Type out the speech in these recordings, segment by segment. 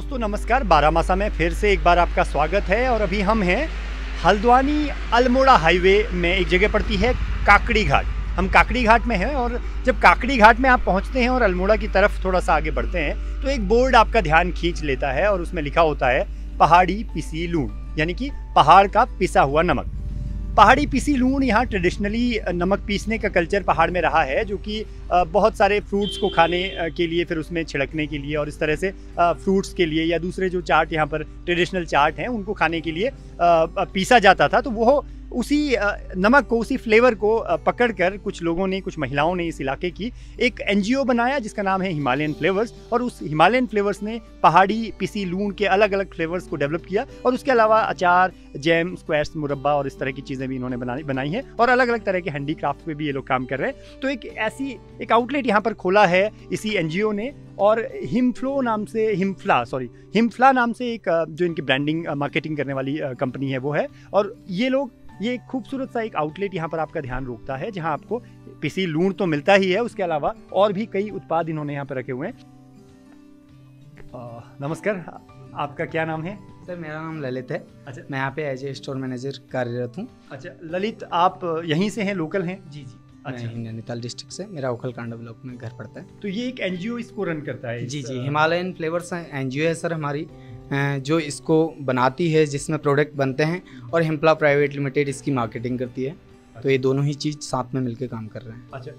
दोस्तों नमस्कार, बारामासा में फिर से एक बार आपका स्वागत है। और अभी हम हैं हल्द्वानी अल्मोड़ा हाईवे में, एक जगह पड़ती है काकड़ी घाट। हम काकड़ी घाट में हैं और जब काकड़ी घाट में आप पहुंचते हैं और अल्मोड़ा की तरफ थोड़ा सा आगे बढ़ते हैं तो एक बोर्ड आपका ध्यान खींच लेता है और उसमें लिखा होता है पहाड़ी पिसी लूण, यानी कि पहाड़ का पिसा हुआ नमक। पहाड़ी पिसी लूण, यहाँ ट्रेडिशनली नमक पीसने का कल्चर पहाड़ में रहा है, जो कि बहुत सारे फ्रूट्स को खाने के लिए, फिर उसमें छिड़कने के लिए और इस तरह से फ्रूट्स के लिए या दूसरे जो चाट यहाँ पर ट्रेडिशनल चाट हैं उनको खाने के लिए पीसा जाता था। तो वो उसी नमक को, उसी फ्लेवर को पकड़कर कुछ लोगों ने, कुछ महिलाओं ने इस इलाके की एक एनजीओ बनाया जिसका नाम है हिमालयन फ्लेवर्स। और उस हिमालयन फ्लेवर्स ने पहाड़ी पिसी लूण के अलग अलग फ्लेवर्स को डेवलप किया और उसके अलावा अचार, जैम, स्क्वैश, मुरब्बा और इस तरह की चीज़ें भी इन्होंने बनाई हैं। और अलग अलग तरह के हैंडीक्राफ्ट पे भी ये लोग काम कर रहे हैं। तो एक आउटलेट यहाँ पर खोला है इसी एनजीओ ने, और हिमफ्ला नाम से एक जो इनकी ब्रांडिंग मार्केटिंग करने वाली कंपनी है वो है। और ये एक खूबसूरत सा एक आउटलेट यहाँ पर आपका ध्यान रोकता है, जहाँ आपको पिसी लूण तो मिलता ही है, उसके अलावा और भी कई उत्पाद इन्होंने यहाँ पर रखे हुए हैं। नमस्कार, आपका क्या नाम है? सर मेरा नाम ललित है। अच्छा, मैं यहाँ पे एज ए स्टोर मैनेजर कार्यरत हूँ। अच्छा ललित, आप यहीं से हैं, लोकल हैं? जी। अच्छा, मैं नैनीताल डिस्ट्रिक्ट से, मेरा ओखलकांडा ब्लॉक में घर पड़ता है। तो ये एक एनजीओ इसको रन करता है? जी। हिमालयन फ्लेवर्स एनजीओ है सर हमारी, जो इसको बनाती है, जिसमें प्रोडक्ट बनते हैं, और हिमफ्ला प्राइवेट लिमिटेड इसकी मार्केटिंग करती है। तो ये दोनों ही चीज़ साथ में मिलकर काम कर रहे हैं। अच्छा,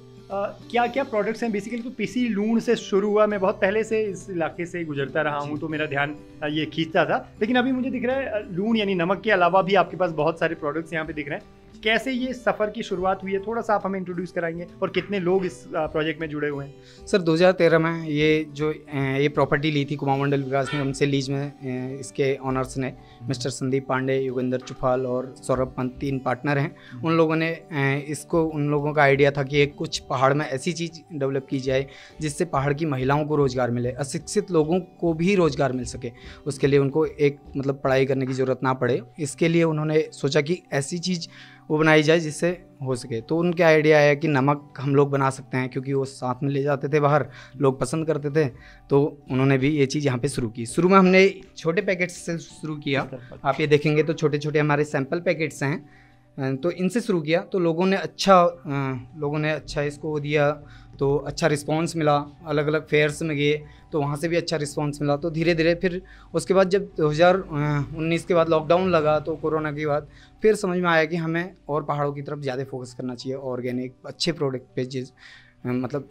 क्या क्या प्रोडक्ट्स हैं बेसिकली? तो पिसी लूण से शुरू हुआ, मैं बहुत पहले से इस इलाके से गुजरता रहा हूँ तो मेरा ध्यान ये खींचता था, लेकिन अभी मुझे दिख रहा है लूण यानी नमक के अलावा भी आपके पास बहुत सारे प्रोडक्ट्स यहाँ पे दिख रहे हैं। कैसे ये सफ़र की शुरुआत हुई है, थोड़ा सा आप हमें इंट्रोड्यूस कराएंगे? और कितने लोग इस प्रोजेक्ट में जुड़े हुए हैं? सर 2013 में ये प्रॉपर्टी ली थी कुमारमंडल विकास ने हमसे लीज में। इसके ऑनर्स ने मिस्टर संदीप पांडे, योगेंद्र चुफाल और सौरभ पंत 3 पार्टनर हैं। उन लोगों ने उन लोगों का आइडिया था कि एक कुछ पहाड़ में ऐसी चीज़ डेवलप की जाए जिससे पहाड़ की महिलाओं को रोज़गार मिले, अशिक्षित लोगों को भी रोज़गार मिल सके। उसके लिए उनको एक पढ़ाई करने की ज़रूरत ना पड़े, इसके लिए उन्होंने सोचा कि ऐसी चीज़ वो बनाई जाए जिससे हो सके। तो उनके आइडिया आया कि नमक हम लोग बना सकते हैं, क्योंकि वो साथ में ले जाते थे बाहर, लोग पसंद करते थे। तो उन्होंने भी ये चीज़ यहाँ पे शुरू की। शुरू में हमने छोटे पैकेट्स से शुरू किया। आप ये देखेंगे तो छोटे छोटे हमारे सैंपल पैकेट्स हैं, तो इनसे शुरू किया। तो लोगों ने अच्छा इसको दिया, तो अच्छा रिस्पांस मिला। अलग अलग फेयर्स में गए तो वहाँ से भी अच्छा रिस्पांस मिला। तो धीरे धीरे फिर उसके बाद जब 2019 के बाद लॉकडाउन लगा, तो कोरोना के बाद फिर समझ में आया कि हमें और पहाड़ों की तरफ ज़्यादा फोकस करना चाहिए, ऑर्गेनिक अच्छे प्रोडक्ट पे,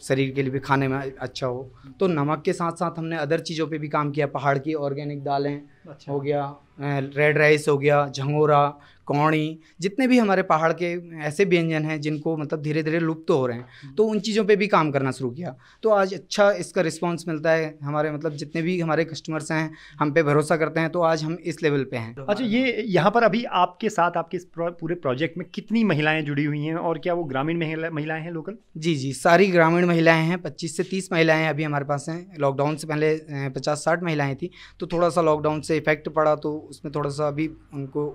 शरीर के लिए भी खाने में अच्छा हो। तो नमक के साथ साथ हमने अदर चीज़ों पे भी काम किया। पहाड़ की ऑर्गेनिक दालें हो गया, रेड राइस हो गया, झंगोरा, कौड़ी, जितने भी हमारे पहाड़ के ऐसे व्यंजन हैं जिनको धीरे धीरे लुप्त हो रहे हैं, तो उन चीज़ों पे भी काम करना शुरू किया। तो आज अच्छा इसका रिस्पांस मिलता है। हमारे जितने भी हमारे कस्टमर्स हैं हम पे भरोसा करते हैं, तो आज हम इस लेवल पे हैं। अच्छा, ये यहाँ पर अभी आपके साथ, आपके इस पूरे प्रोजेक्ट में कितनी महिलाएं जुड़ी हुई हैं, और क्या वो ग्रामीण महिलाएं हैं, लोकल? जी, सारी ग्रामीण महिलाएं हैं। 25 से 30 महिलाएं अभी हमारे पास हैं। लॉकडाउन से पहले 50-60 महिलाएं थी, तो थोड़ा सा लॉकडाउन से इफेक्ट पड़ा, तो उसमें थोड़ा सा अभी उनको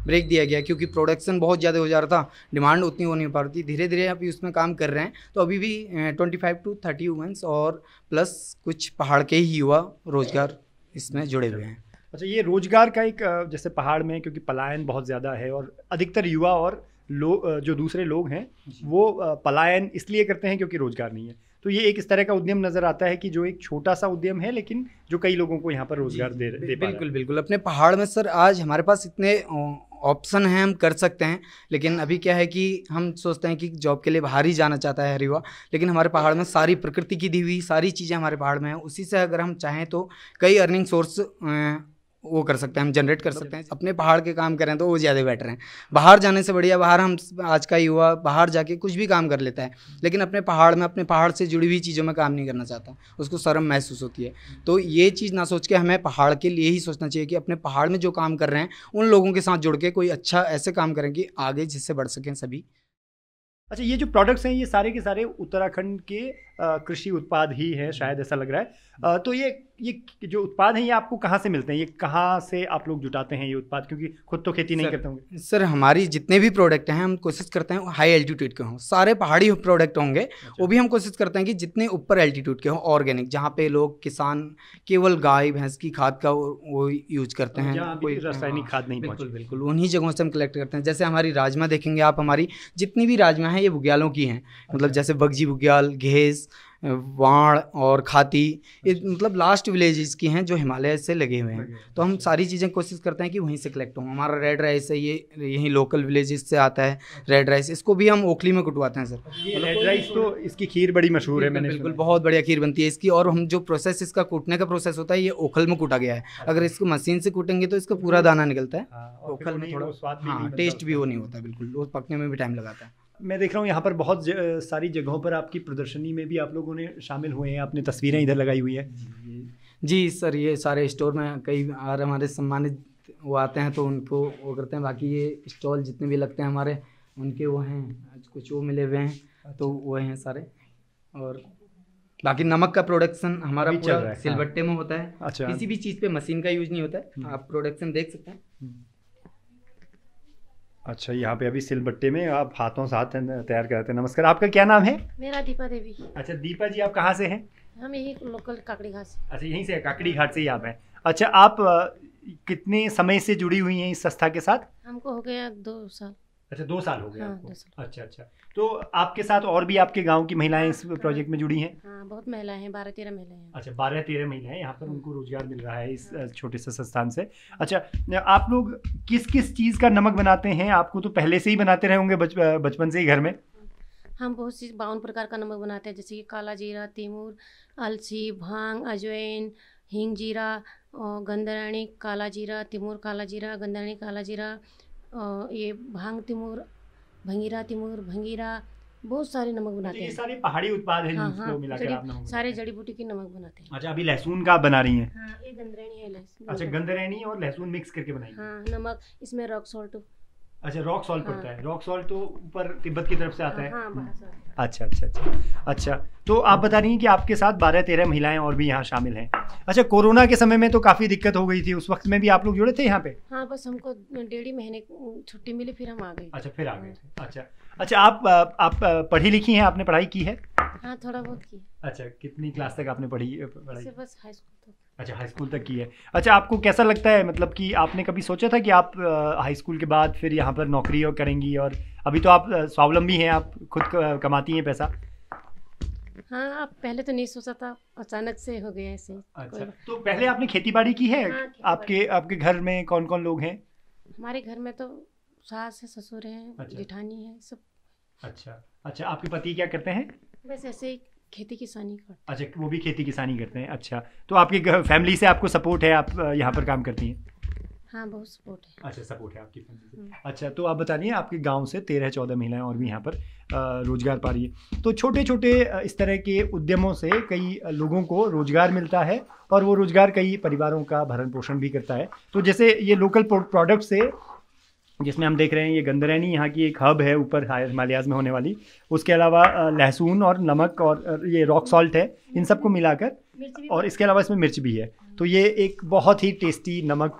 ब्रेक दिया गया, क्योंकि प्रोडक्शन बहुत ज़्यादा हो जा रहा था, डिमांड उतनी हो नहीं पा रही थी। धीरे धीरे अभी उसमें काम कर रहे हैं। तो अभी भी 25 to 30 वुमेंस और प्लस कुछ पहाड़ के ही युवा रोजगार इसमें जुड़े हुए हैं। अच्छा, ये रोजगार का एक, जैसे पहाड़ में क्योंकि पलायन बहुत ज़्यादा है और अधिकतर युवा और जो दूसरे लोग हैं वो पलायन इसलिए करते हैं क्योंकि रोजगार नहीं है। तो ये एक इस तरह का उद्यम नज़र आता है कि जो एक छोटा सा उद्यम है, लेकिन जो कई लोगों को यहाँ पर रोजगार दे पा रहा है। बिल्कुल। अपने पहाड़ में सर आज हमारे पास इतने ऑप्शन हैं, हम कर सकते हैं। लेकिन अभी क्या है कि हम सोचते हैं कि जॉब के लिए बाहर ही जाना चाहता है हर युवा, लेकिन हमारे पहाड़ में सारी प्रकृति की दी हुई सारी चीज़ें हमारे पहाड़ में हैं। उसी से अगर हम चाहें तो कई अर्निंग सोर्स वो कर सकते हैं, हम जनरेट कर सकते हैं। अपने पहाड़ के काम करें तो वो ज़्यादा बेटर हैं। बाहर जाने से बढ़िया, बाहर आज का युवा बाहर जाके कुछ भी काम कर लेता है, लेकिन अपने पहाड़ से जुड़ी हुई चीज़ों में काम नहीं करना चाहता, उसको शर्म महसूस होती है। तो ये चीज़ ना सोच के हमें पहाड़ के लिए ही सोचना चाहिए कि अपने पहाड़ में जो काम कर रहे हैं उन लोगों के साथ जुड़ के कोई अच्छा ऐसे काम करें कि आगे जिससे बढ़ सकें सभी। अच्छा, ये जो प्रोडक्ट्स हैं ये सारे के सारे उत्तराखंड के कृषि उत्पाद ही हैं, शायद ऐसा लग रहा है। तो ये ये जो उत्पाद हैं ये आपको कहाँ से मिलते हैं, ये कहाँ से आप लोग जुटाते हैं ये उत्पाद, क्योंकि खुद तो खेती नहीं करते होंगे? सर हमारी जितने भी प्रोडक्ट हैं हम कोशिश करते हैं हाई एल्टीट्यूड के हों, सारे पहाड़ी प्रोडक्ट होंगे। वो भी हम कोशिश करते हैं कि जितने ऊपर एल्टीट्यूड के हों, ऑर्गेनिक, जहाँ पे लोग किसान केवल गाय भैंस की खाद का वो यूज करते हैं, कोई रासायनिक खाद नहीं। बिल्कुल बिल्कुल, उन्हीं जगहों से हम कलेक्ट करते हैं। जैसे हमारी राजमा देखेंगे आप, हमारी जितनी भी राजमा हैं ये बुग्यालों की हैं, मतलब जैसे बगजी बुग्याल, घेस, वाण और खाती, ये मतलब लास्ट विलेजेस की हैं जो हिमालय से लगे हुए हैं। तो हम सारी चीज़ें कोशिश करते हैं कि वहीं से कलेक्ट हों। हमारा रेड राइस है, ये यहीं लोकल विलेजेस से आता है रेड राइस, इसको भी हम ओखली में कुटवाते हैं सर। ये रेड राइस तो इसकी खीर बड़ी मशहूर है, मैंने बिल्कुल बहुत बढ़िया खीर बनती है इसकी। और हम जो प्रोसेस इसका कूटने का प्रोसेस होता है ये ओखल में कूटा गया है। अगर इसको मशीन से कूटेंगे तो इसका पूरा दाना निकलता है, ओखल में थोड़ा स्वाद टेस्ट भी वो नहीं होता, बिल्कुल वो पकने में भी टाइम लगाता है। मैं देख रहा हूँ यहाँ पर बहुत सारी जगहों पर आपकी प्रदर्शनी में भी आप लोगों ने शामिल हुए हैं, आपने तस्वीरें इधर लगाई हुई है। जी सर, ये सारे स्टोर में कई बार हमारे सम्मानित वो आते हैं तो उनको वो करते हैं। बाकी ये स्टॉल जितने भी लगते हैं हमारे, उनके वो हैं, कुछ वो मिले हुए हैं तो वो हैं सारे। और बाकी नमक का प्रोडक्शन हमारा पूरा सिलबट्टे में होता है। अच्छा, किसी भी चीज़ पे मशीन का यूज नहीं होता है, आप प्रोडक्शन देख सकते हैं। अच्छा, यहाँ पे अभी सिलबट्टे में आप हाथों से हाथ तैयार करते हैं। नमस्कार, आपका क्या नाम है? मेरा दीपा देवी। अच्छा दीपा जी, आप कहाँ से हैं? हम यही लोकल काकड़ी घाट से। अच्छा, यहीं से, काकड़ी घाट से ही आप हैं। अच्छा, आप कितने समय से जुड़ी हुई हैं इस संस्था के साथ? हमको हो गया 2 साल। अच्छा, 2 साल हो गए हाँ, आपको। 2 साल। अच्छा अच्छा, तो आपके साथ और भी आपके गांव की महिलाएं इस प्रोजेक्ट में जुड़ी हैं? हाँ, बहुत महिलाएं हैं, 12-13 महिलाएं हैं। अच्छा, 12-13 महिलाएं यहाँ पर, उनको रोजगार मिल रहा है इस छोटे से संस्थान से। अच्छा, आप लोग किस किस चीज़ का नमक बनाते हैं? आपको तो पहले से ही बनाते रहे होंगे बचपन से ही घर में। हम बहुत सी 52 प्रकार का नमक बनाते हैं, जैसे कि काला जीरा, तिमूर, अलसी, भांग, अजवाइन, हींग जीरा, गंदरानी काला जीरा, तिमूर काला जीरा, गंदरानी काला जीरा, ये भांग तिमूर, भंगीरा तिमूर, भंगीरा, बहुत सारे नमक बनाते हैं। ये सारे पहाड़ी उत्पाद हैं हाँ, जिनको हाँ, मिलाकर आप नमक सारे जड़ी बूटी की नमक बनाते हैं। अच्छा, अभी लहसुन का आप बना रही हैं? हाँ, ये गंदरानी है लहसुन। अच्छा, गंदरैनी और लहसुन मिक्स करके बनाई। हाँ, नमक इसमें रॉक सॉल्ट। अच्छा, रॉक सॉल्ट हाँ। पड़ता है। रॉक सॉल्ट तो ऊपर तिब्बत की तरफ से आता है। हाँ, अच्छा अच्छा अच्छा अच्छा, तो आप बता रही हैं कि आपके साथ 12-13 महिलाएं और भी यहाँ शामिल हैं। अच्छा, कोरोना के समय में तो काफ़ी दिक्कत हो गई थी, उस वक्त में भी आप लोग जुड़े थे यहाँ पे? हाँ, बस हमको 1.5 महीने छुट्टी मिली, फिर हम आ गए। अच्छा, फिर आ गए थे। अच्छा अच्छा, आप पढ़ी लिखी हैं, आपने पढ़ाई की है? हाँ, थोड़ा बहुत की। अच्छा, कितनी क्लास तक आपने पढ़ाई? बस हाई स्कूल तक। अच्छा, हाई स्कूल तक की है। अच्छा, आपको कैसा लगता है, मतलब कि आपने कभी सोचा था कि आप हाई स्कूल के बाद फिर यहाँ पर नौकरी और करेंगी, और अभी तो आप स्वावलंबी हैं, आप खुद कमाती हैं पैसा? हाँ, अब पहले तो नहीं सोचा था, अचानक से हो गया ऐसे। अच्छा, तो पहले आपने खेती बाड़ी की है? हाँ, आपके घर में कौन कौन लोग हैं? हमारे घर में तो सास है, ससुर है, अच्छा। जेठानी है, सब। अच्छा अच्छा, आपके पति क्या करते हैं? बस ऐसे ही खेती किसानी करते। अच्छा, वो भी खेती किसानी करते हैं। अच्छा, तो आपकी फैमिली से आपको सपोर्ट है, आप यहाँ पर काम करती हैं? हाँ, बहुत सपोर्ट है। अच्छा, सपोर्ट है आपकी फैमिली से। अच्छा, तो आप बता रही हैं आपके गांव से 13-14 महिलाएं और भी यहाँ पर रोजगार पा रही है। तो छोटे छोटे इस तरह के उद्यमों से कई लोगों को रोजगार मिलता है, और वो रोजगार कई परिवारों का भरण पोषण भी करता है। तो जैसे ये लोकल प्रोडक्ट से, जिसमें हम देख रहे हैं ये गंदरैनी यहाँ की एक हब है ऊपर हिमालयाज़ में होने वाली, उसके अलावा लहसुन और नमक और ये रॉक सॉल्ट है, इन सबको मिलाकर, और इसके अलावा इसमें मिर्च भी है। तो ये एक बहुत ही टेस्टी नमक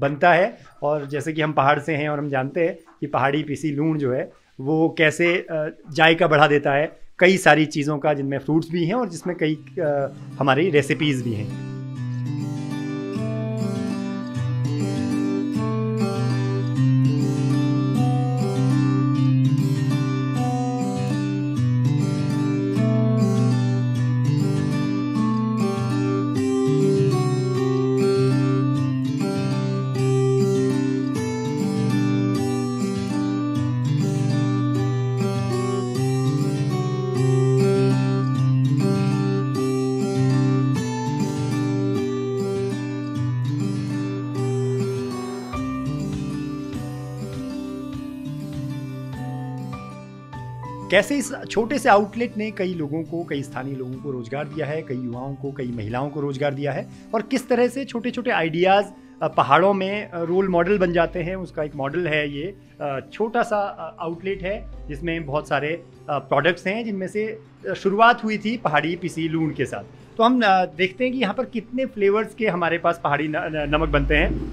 बनता है। और जैसे कि हम पहाड़ से हैं और हम जानते हैं कि पहाड़ी पीसी लूण जो है वो कैसे जायका बढ़ा देता है कई सारी चीज़ों का, जिनमें फ्रूट्स भी हैं और जिसमें कई हमारी रेसिपीज़ भी हैं। कैसे इस छोटे से आउटलेट ने कई लोगों को, कई स्थानीय लोगों को रोजगार दिया है, कई युवाओं को, कई महिलाओं को रोजगार दिया है, और किस तरह से छोटे छोटे आइडियाज़ पहाड़ों में रोल मॉडल बन जाते हैं, उसका एक मॉडल है ये छोटा सा आउटलेट है जिसमें बहुत सारे प्रोडक्ट्स हैं, जिनमें से शुरुआत हुई थी पहाड़ी पिसी लूण के साथ। तो हम देखते हैं कि यहाँ पर कितने फ्लेवर्स के हमारे पास पहाड़ी नमक बनते हैं।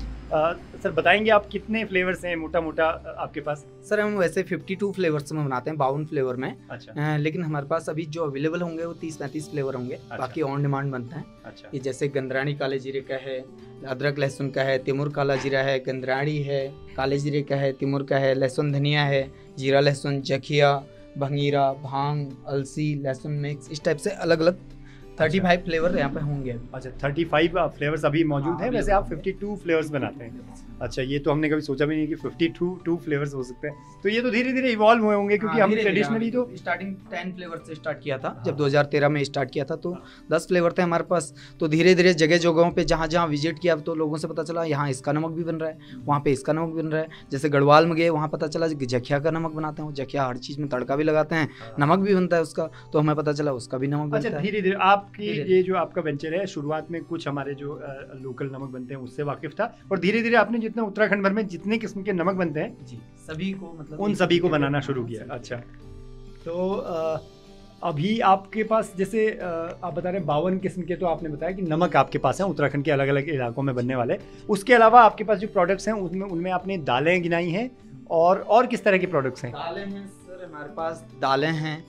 सर बताएंगे आप कितने फ्लेवर्स हैं मोटा मोटा आपके पास? सर हम वैसे 52 फ्लेवर्स में बनाते हैं, 52 फ्लेवर में। अच्छा। लेकिन हमारे पास अभी जो अवेलेबल होंगे वो 30-35 फ्लेवर होंगे। अच्छा। बाकी ऑन डिमांड बनते हैं। अच्छा। ये जैसे गंदरानी काले जीरे का है, अदरक लहसुन का है, तिमुर काला जीरा है, गंदरानी है, काले जीरे का है, तिमुर का है, लहसुन धनिया है, जीरा लहसुन, जखिया, भंगीरा, भांग, अलसी, लहसुन मिक्स, इस टाइप से अलग अलग 35 फ्लेवर यहाँ पे होंगे। अच्छा 35 फ्लेवर्स अभी मौजूद हैं। वैसे आप अभी 52 फ्लेवर्स बनाते हैं। अच्छा, ये तो हमने कभी सोचा भी नहीं कि 52 फ्लेवर्स हो सकते हैं। तो ये तो धीरे धीरे इवॉल्व हुए होंगे, क्योंकि हम ट्रेडिशनली तो स्टार्टिंग 10 फ्लेवर से स्टार्ट किया था। जब 2013 में स्टार्ट किया था तो 10 फ्लेवर थे हमारे पास। तो धीरे धीरे जगह जगहों पे जहाँ जहाँ विजिट किया तो लोगों से पता चला यहाँ इसका नमक भी बन रहा है, वहाँ पे इसका नमक बन रहा है। जैसे गढ़वाल में गए, वहाँ पता चला जखिया का नमक बनाते हैं। जखिया हर चीज़ में तड़का भी लगाते हैं, नमक भी बनता है उसका, तो हमें पता चला उसका भी नमक बनता है। धीरे धीरे आपकी ये जो आपका वेंचर है, शुरुआत में कुछ हमारे जो लोकल नमक बनते हैं उससे वाकिफ था, और धीरे धीरे आपने जितने उत्तराखंड भर में जितने किस्म के नमक बनते हैं जी सभी को मतलब उन सभी को बनाना शुरू किया। अच्छा, तो अभी आपके पास जैसे आप बता रहे हैं 52 किस्म के, तो आपने बताया कि नमक आपके पास है उत्तराखंड के अलग अलग इलाकों में बनने वाले। उसके अलावा आपके पास जो प्रोडक्ट्स हैं उनमें आपने दालें गिनाई हैं, और किस तरह के प्रोडक्ट्स हैं? दालें हैं सर हमारे पास, दालें हैं,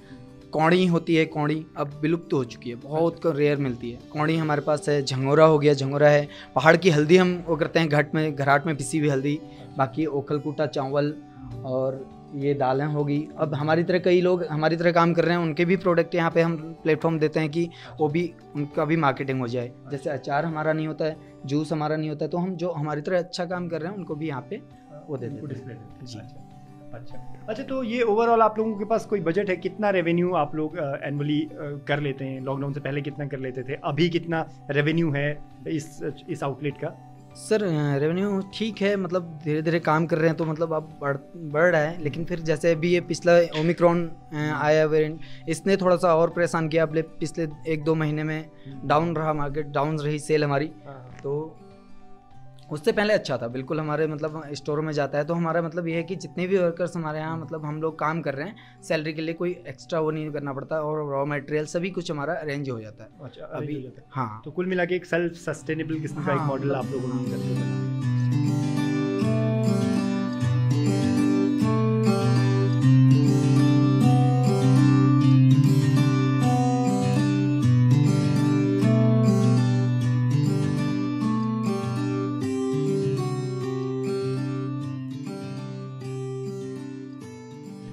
कौड़ी होती है, कौड़ी अब विलुप्त हो चुकी है, बहुत रेयर मिलती है। कौड़ी हमारे पास है, झंगोरा हो गया, झंगोरा है, पहाड़ की हल्दी हम वो करते हैं घराट में पिसी हुई हल्दी, बाकी ओखलकूटा चावल, और ये दालें होगी। अब हमारी तरह कई लोग हमारी तरह काम कर रहे हैं, उनके भी प्रोडक्ट यहाँ पे हम प्लेटफॉर्म देते हैं कि वो भी उनका भी मार्केटिंग हो जाए। जैसे अचार हमारा नहीं होता है, जूस हमारा नहीं होता है, तो हम जो हमारी तरह अच्छा काम कर रहे हैं उनको भी यहाँ पे वो दे देते हैं जी। अच्छा, तो ये ओवरऑल आप लोगों के पास कोई बजट है? कितना रेवेन्यू आप लोग एनुअली कर लेते हैं? लॉकडाउन से पहले कितना कर लेते थे, अभी कितना रेवेन्यू है इस आउटलेट का? सर रेवेन्यू ठीक है, मतलब धीरे धीरे काम कर रहे हैं तो मतलब अब बढ़ रहा है। लेकिन फिर जैसे अभी ये पिछला ओमिक्रॉन आया वेरिएंट, इसने थोड़ा सा और परेशान किया। पिछले 1-2 महीने में डाउन रहा मार्केट, डाउन रही सेल हमारी। तो उससे पहले अच्छा था बिल्कुल। हमारे मतलब स्टोर में जाता है तो हमारा मतलब ये है कि जितने भी वर्कर्स हमारे यहाँ मतलब हम लोग काम कर रहे हैं, सैलरी के लिए कोई एक्स्ट्रा वो नहीं करना पड़ता, और रॉ मटेरियल सभी कुछ हमारा अरेंज हो जाता है। अच्छा, अभी हाँ, तो कुल मिला के एक सेल्फ सस्टेनेबल किस्म का एक मॉडल आप लोगों ने करते हैं।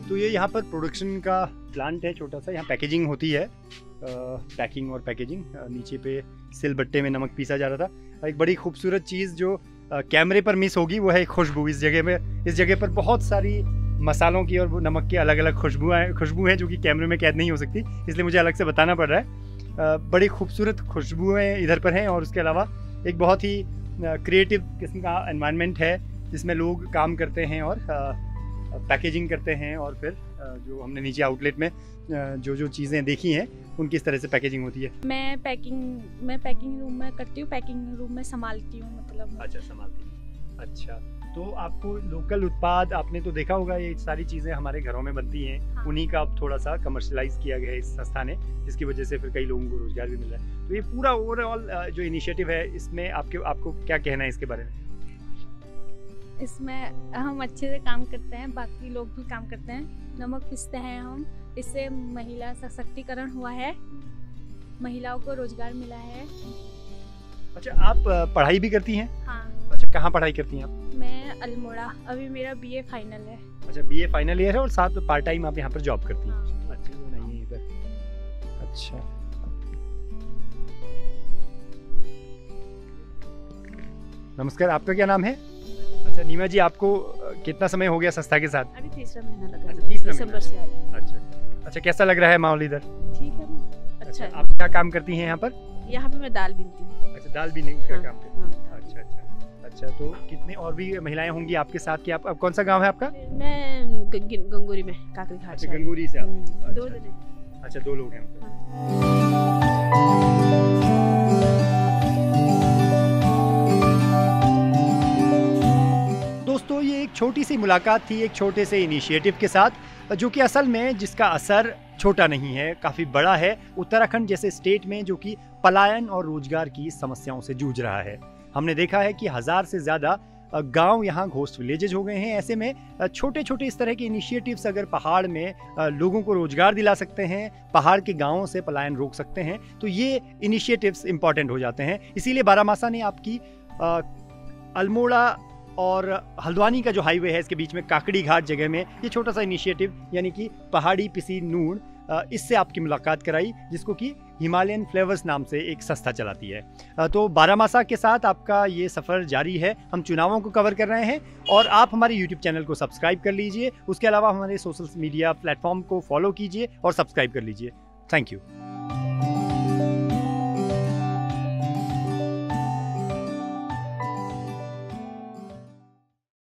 तो ये यहाँ पर प्रोडक्शन का प्लांट है छोटा सा। यहाँ पैकेजिंग होती है, पैकिंग और पैकेजिंग। नीचे पे सिलबट्टे में नमक पीसा जा रहा था। एक बड़ी खूबसूरत चीज़ जो कैमरे पर मिस होगी वो है खुशबू। इस जगह पर बहुत सारी मसालों की और नमक की अलग अलग खुशबू हैं जो कि कैमरे में कैद नहीं हो सकती, इसलिए मुझे अलग से बताना पड़ रहा है। बड़ी खूबसूरत खुशबुएँ इधर पर हैं, और उसके अलावा एक बहुत ही क्रिएटिव किस्म का एनवायरनमेंट है जिसमें लोग काम करते हैं और पैकेजिंग करते हैं, और फिर जो हमने नीचे आउटलेट में जो चीज़ें देखी हैं उनकी इस तरह से पैकेजिंग होती है। मैं पैकिंग रूम में करती हूँ, पैकिंग रूम में संभालती हूँ मतलब। अच्छा, संभालती हूँ। अच्छा, तो आपको लोकल उत्पाद, आपने तो देखा होगा ये सारी चीज़ें हमारे घरों में बनती हैं। हाँ। उन्हीं का अब थोड़ा सा कमर्शलाइज किया गया है इस संस्था ने, जिसकी वजह से फिर कई लोगों को रोजगार भी मिल रहा है। तो ये पूरा ओवरऑल जो इनिशिएटिव है, इसमें आपको क्या कहना है इसके बारे में? इसमें हम अच्छे से काम करते हैं, बाकी लोग भी काम करते हैं, नमक पीसते हैं हम। इससे महिला सशक्तिकरण हुआ है, महिलाओं को रोजगार मिला है। अच्छा, आप पढ़ाई भी करती हैं? हाँ। अच्छा, कहाँ पढ़ाई करती हैं आप? मैं अल्मोड़ा, अभी मेरा BA फाइनल है। अच्छा, BA फाइनल ईयर है, और साथ में पार्ट टाइम आप यहाँ पर जॉब करती हैं? हाँ। अच्छा, वो नहीं है इधर। अच्छा, नमस्कार, आपका क्या नाम है? अच्छा, नीमा जी, आपको कितना समय हो गया संस्था के साथ? अभी 3रा महीना लगा। अच्छा, 3रा दिसंबर से आई। अच्छा, कैसा लग रहा है माहौल इधर? ठीक है, अच्छा है। आप क्या काम करती हैं यहाँ पर? यहाँ पे मैं दाल बीनती हूँ। अच्छा, दाल बीनने का काम करती हैं। हाँ। अच्छा, तो कितने और भी महिलाएं होंगी आपके साथ? कि आप कौन सा गांव है आपका? मैं गंगोरी में, काकड़ी घाट। अच्छा, गंगोरी से आप? 2 दिन है। अच्छा, 2 लोग हैं। दोस्तों, ये एक छोटी सी मुलाकात थी एक छोटे से इनिशिएटिव के साथ, जो कि असल में जिसका असर छोटा नहीं है, काफ़ी बड़ा है। उत्तराखंड जैसे स्टेट में जो कि पलायन और रोजगार की समस्याओं से जूझ रहा है। हमने देखा है कि 1000 से ज़्यादा गांव यहाँ घोस्ट विलेजेज हो गए हैं। ऐसे में छोटे छोटे इस तरह के इनिशिएटिव्स अगर पहाड़ में लोगों को रोजगार दिला सकते हैं, पहाड़ के गांवों से पलायन रोक सकते हैं, तो ये इनिशिएटिव्स इंपॉर्टेंट हो जाते हैं। इसीलिए बारामासा ने आपकी अल्मोड़ा और हल्द्वानी का जो हाईवे है इसके बीच में काकड़ी घाट जगह में ये छोटा सा इनिशिएटिव यानी कि पहाड़ी पिसी नून, इससे आपकी मुलाकात कराई, जिसको कि हिमालयन फ्लेवर्स नाम से एक संस्था चलाती है। तो बारामासा के साथ आपका ये सफ़र जारी है। हम चुनावों को कवर कर रहे हैं और आप हमारे YouTube चैनल को सब्सक्राइब कर लीजिए। उसके अलावा हमारे सोशल मीडिया प्लेटफॉर्म को फॉलो कीजिए और सब्सक्राइब कर लीजिए। Thank you.